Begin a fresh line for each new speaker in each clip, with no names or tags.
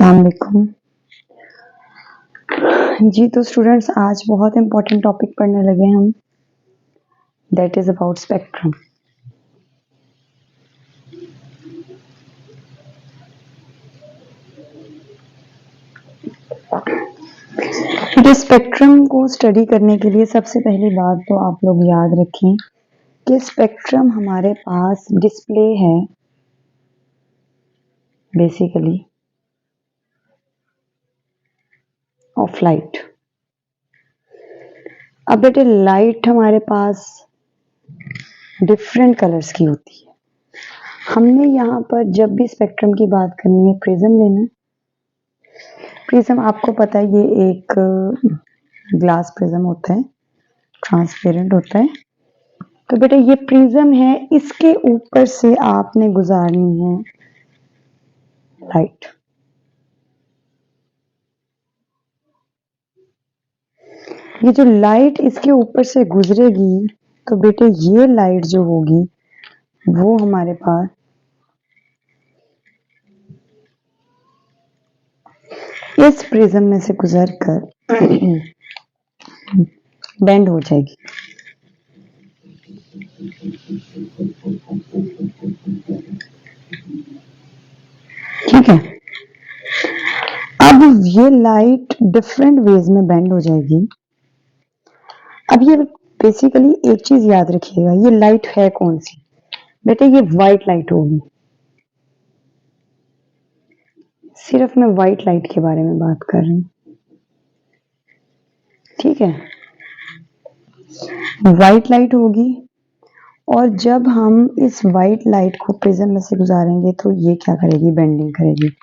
अस्सलाम वालेकुम जी। तो स्टूडेंट्स आज बहुत इम्पोर्टेंट टॉपिक पढ़ने लगे हम, दैट इज अबाउट स्पेक्ट्रम। तो स्पेक्ट्रम को स्टडी करने के लिए सबसे पहली बात तो आप लोग याद रखें कि स्पेक्ट्रम हमारे पास डिस्प्ले है बेसिकली ऑफ लाइट। अब बेटे लाइट हमारे पास डिफरेंट कलर्स की होती है। हमने यहाँ पर जब भी स्पेक्ट्रम की बात करनी है प्रिज्म लेना। प्रिज्म आपको पता है ये एक ग्लास प्रिज्म होता है, ट्रांसपेरेंट होता है। तो बेटा ये प्रिज्म है, इसके ऊपर से आपने गुजारनी है लाइट। ये जो लाइट इसके ऊपर से गुजरेगी तो बेटे ये लाइट जो होगी वो हमारे पास इस प्रिज्म में से गुजर कर बेंड हो जाएगी। ठीक है, अब ये लाइट डिफरेंट वेज में बेंड हो जाएगी। अब ये बेसिकली एक चीज याद रखिएगा, ये लाइट है कौन सी? बेटे ये व्हाइट लाइट होगी। सिर्फ मैं व्हाइट लाइट के बारे में बात कर रही हूँ, ठीक है। व्हाइट लाइट होगी और जब हम इस व्हाइट लाइट को प्रिज्म में से गुजारेंगे तो ये क्या करेगी? बेंडिंग करेगी।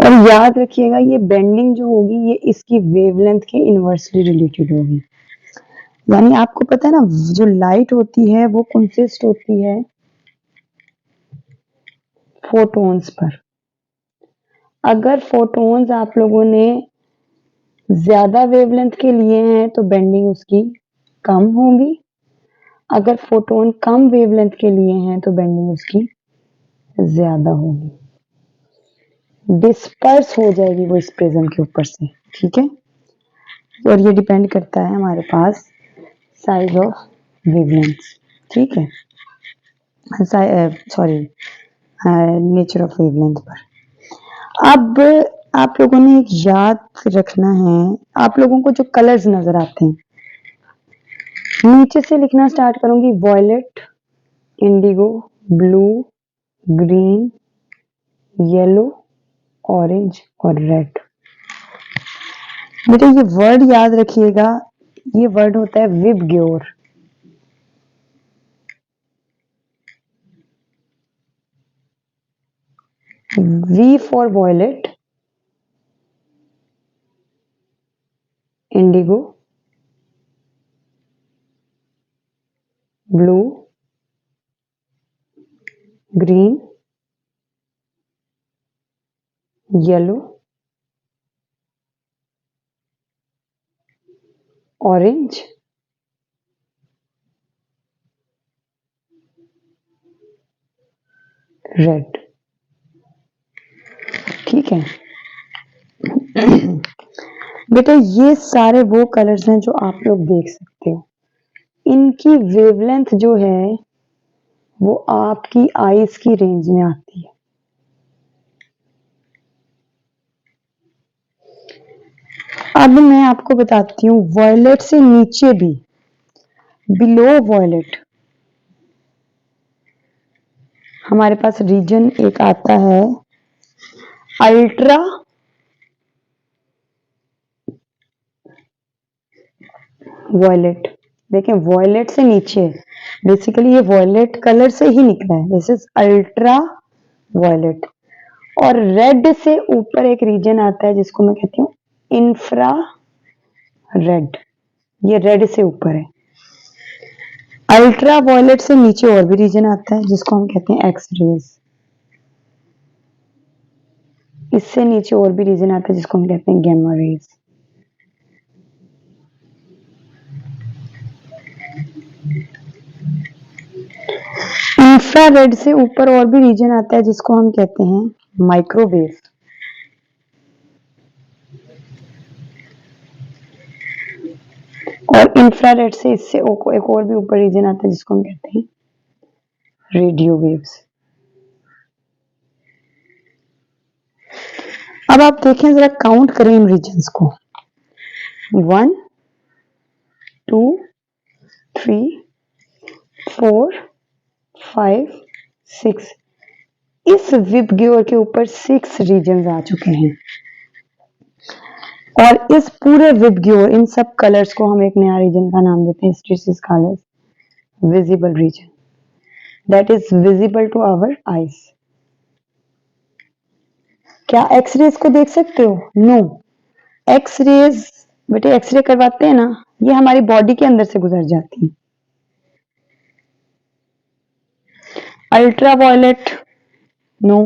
और याद रखिएगा ये बेंडिंग जो होगी ये इसकी वेवलेंथ के इनवर्सली रिलेटेड होगी। यानी आपको पता है ना, जो लाइट होती है वो कंसिस्ट होती है फोटॉन्स पर। अगर फोटॉन्स आप लोगों ने ज्यादा वेवलेंथ के लिए हैं तो बेंडिंग उसकी कम होगी। अगर फोटोन कम वेवलेंथ के लिए हैं तो बेंडिंग उसकी ज्यादा होगी, डिस्पर्स हो जाएगी वो इस प्रिज्म के ऊपर से। ठीक है, और ये डिपेंड करता है हमारे पास साइज ऑफ वेवलेंथ। ठीक है, सॉरी नेचर ऑफ वेवलेंथ पर। अब आप लोगों ने एक याद रखना है, आप लोगों को जो कलर्स नजर आते हैं नीचे से लिखना स्टार्ट करूंगी। Violet, indigo, blue, green, yellow, orange और रेड। बेटा ये वर्ड याद रखिएगा, ये वर्ड होता है VIBGYOR. V for violet, indigo, blue, green, yellow, orange, red. ठीक है बेटा ये सारे वो कलर्स हैं जो आप लोग देख सकते हो। इनकी वेवलेंथ जो है वो आपकी आईज की रेंज में आती है। अब मैं आपको बताती हूँ वॉयलेट से नीचे भी, बिलो वॉयलेट हमारे पास रीजन एक आता है अल्ट्रा वॉयलेट। देखें वॉयलेट से नीचे, बेसिकली ये वॉयलेट कलर से ही निकला है, दिस इज अल्ट्रा वॉयलेट। और रेड से ऊपर एक रीजन आता है जिसको मैं कहती हूँ इंफ्रा रेड, ये रेड से ऊपर है। अल्ट्रा वॉयलेट से नीचे और भी रीजन आता है जिसको हम कहते हैं एक्स रेज। इससे नीचे और भी रीजन आता है जिसको हम कहते हैं गैमा रेज। इंफ्रारेड से ऊपर और भी रीजन आता है जिसको हम कहते हैं माइक्रोवेव। और इंफ्रारेड से इससे एक और भी ऊपर रीजन आता है जिसको हम कहते हैं रेडियो वेव्स। अब आप देखें, जरा काउंट करें इन रीजन्स को। 1 2 3 4 5 6। इस विबग्योर के ऊपर 6 रीजन्स आ चुके हैं और इस पूरे विबग्योर, इन सब कलर्स को हम एक नया रीजन का नाम देते हैं। स्ट्रेसिस colours visible region, that is visible to our eyes. क्या एक्सरेज को देख सकते हो? नो। एक्सरेज बेटे, एक्सरे करवाते हैं ना, ये हमारी बॉडी के अंदर से गुजर जाती है। Ultraviolet no.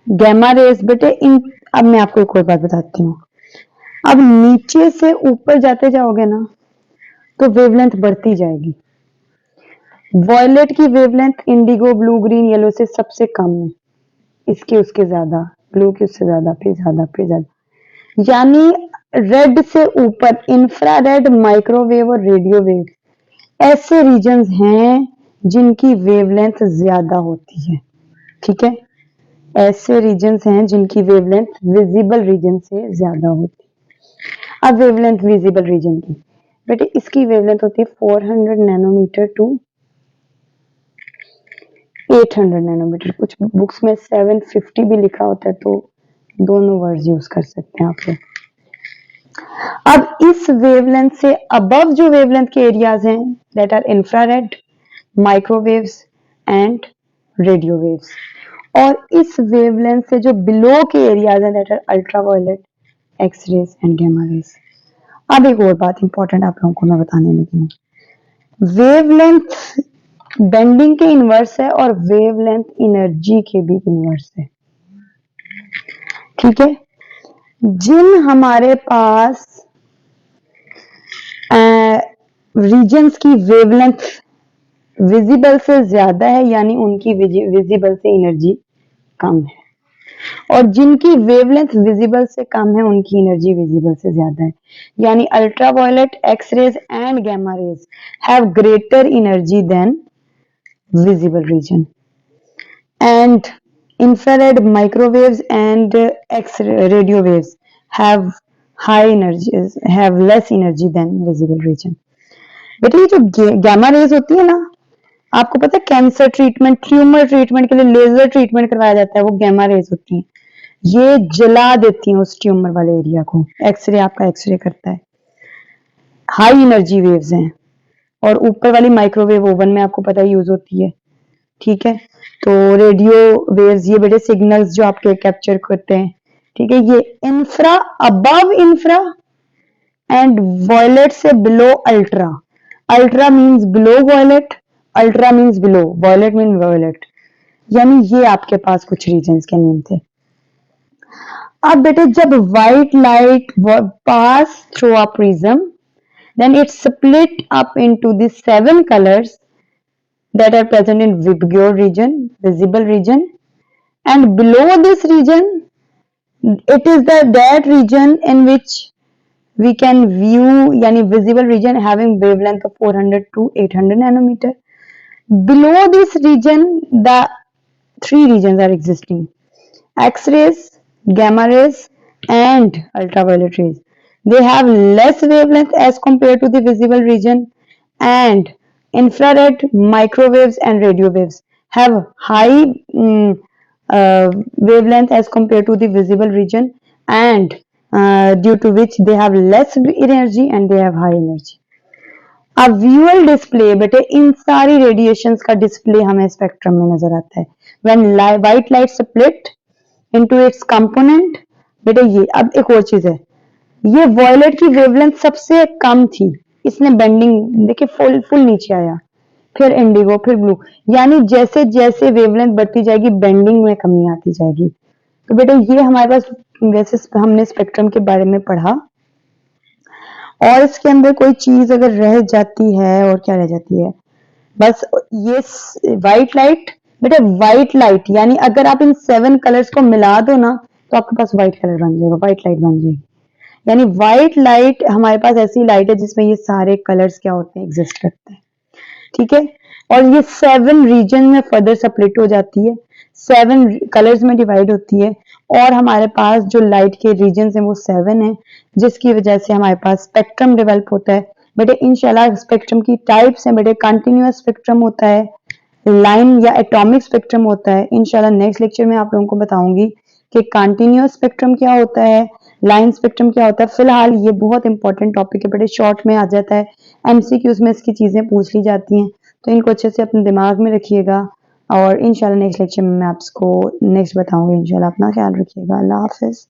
गैमा रेज बेटे, इन अब मैं आपको एक और बात बताती हूँ। अब नीचे से ऊपर जाते जाओगे ना तो वेवलेंथ बढ़ती जाएगी। वॉयलेट की wavelength Indigo, blue, green, yellow से सबसे कम है, इसके उसके ज्यादा, ब्लू के उससे ज्यादा, फिर ज्यादा, फिर ज्यादा। यानी रेड से ऊपर इंफ्रारेड, माइक्रोवेव और रेडियो वेव ऐसे रीजन्स हैं जिनकी वेवलेंथ ज्यादा होती है। ठीक है, ऐसे रीजन्स हैं जिनकी वेवलेंथ विजिबल रीजन से ज्यादा होती है। अब वेवलेंथ विजिबल रीजन की बेटे, इसकी वेवलेंथ होती है 400 नैनोमीटर टू 800 नैनोमीटर। कुछ बुक्स में 750 भी लिखा होता है, तो दोनों वर्ड्स यूज कर सकते हैं आप लोग। अब इस वेवलेंथ से अबव जो वेवलेंथ के एरियाज हैं, that are infrared, microwaves and radio waves. और इस वेवलेंथ से जो बिलो के एरियाज हैं, that are ultraviolet, X rays and gamma rays. अब एक और बात इंपॉर्टेंट आप लोगों को मैं बताने लगी हूँ। वेवलेंथ बेंडिंग के इनवर्स है और वेवलेंथ एनर्जी के भी इनवर्स है। ठीक है, जिन हमारे पास रीजन्स की वेवलेंथ विजिबल से ज्यादा है, यानी उनकी विजिबल से एनर्जी कम है, और जिनकी वेवलेंथ विजिबल से कम है उनकी एनर्जी विजिबल से ज्यादा है। यानी ultraviolet, X rays and gamma rays have greater energy than visible region, and infrared, microwaves and radio waves have high energies, have less energy than visible region. बेटे, ये जो गैमा रेज होती है ना, आपको पता है कैंसर ट्रीटमेंट, ट्यूमर ट्रीटमेंट के लिए लेजर ट्रीटमेंट करवाया जाता है, वो गैमा रेज होती है। ये जला देती हैं उस ट्यूमर वाले एरिया को। एक्सरे आपका एक्सरे करता है, हाई एनर्जी वेव्स हैं। और ऊपर वाली माइक्रोवेव ओवन में आपको पता है यूज होती है। ठीक है, तो रेडियो वेव्स, ये बेटे सिग्नल्स जो आपके कैप्चर करते हैं। ठीक है, ये infra, above infra and violet से below ultra. Ultra means below violet, ultra means below, violet mean violet. यानी ये आपके पास कुछ रीजन्स के नेम थे। अब बेटे, जब white light pass through a prism, then it's split up into the 7 colors that are present in Vibgyor region, visible region, and below this region, it is that region in which we can view, yani visible region having wavelength of 400 to 800 nanometer. Below this region, the 3 regions are existing: X-rays, gamma rays, and ultraviolet rays. They have less wavelength as compared to the visible region, and infrared, microwaves and radio waves have high wavelength as compared to the visible region, and due to which they have less energy and they have high energy. अब व्यूअल display बेटे, इन सारी radiations का display हमें spectrum में नजर आता है। When white light split into its component, बेटे ये अब एक और चीज है, ये वॉयलेट की वेवलेंथ सबसे कम थी, इसने बेंडिंग देखिए फुल नीचे आया, फिर इंडिगो, फिर ब्लू। यानी जैसे जैसे वेवलेंथ बढ़ती जाएगी बेंडिंग में कमी आती जाएगी। तो बेटे ये हमारे पास, वैसे हमने स्पेक्ट्रम के बारे में पढ़ा, और इसके अंदर कोई चीज अगर रह जाती है, और क्या रह जाती है, बस ये व्हाइट लाइट, बेटा व्हाइट लाइट यानी अगर आप इन 7 कलर्स को मिला दो ना तो आपके पास व्हाइट कलर बन जाएगा, व्हाइट लाइट बन जाएगी। यानी व्हाइट लाइट हमारे पास ऐसी लाइट है जिसमें ये सारे कलर्स क्या होते हैं, एग्जिस्ट करते हैं। ठीक है, और ये 7 रीजन में फर्दर सेपरेट हो जाती है, 7 कलर्स में डिवाइड होती है, और हमारे पास जो लाइट के रीजन है वो 7 है, जिसकी वजह से हमारे पास स्पेक्ट्रम डेवलप होता है। बेटे इंशाल्लाह स्पेक्ट्रम की टाइप्स हैं, बेटे कंटिन्यूअस स्पेक्ट्रम होता है, लाइन या एटॉमिक स्पेक्ट्रम होता है। इंशाल्लाह नेक्स्ट लेक्चर में आप लोगों को बताऊंगी कि कंटिन्यूअस स्पेक्ट्रम क्या होता है, लाइन स्पेक्ट्रम क्या होता है। फिलहाल ये बहुत इंपॉर्टेंट टॉपिक है, बड़े शॉर्ट में आ जाता है, एमसीक्यूज में इसकी चीजें पूछ ली जाती हैं, तो इनको अच्छे से अपने दिमाग में रखिएगा। और इंशाल्लाह नेक्स्ट लेक्चर में मैं आपको नेक्स्ट बताऊंगी। इंशाल्लाह अपना ख्याल रखिएगा। अल्लाह हाफिज।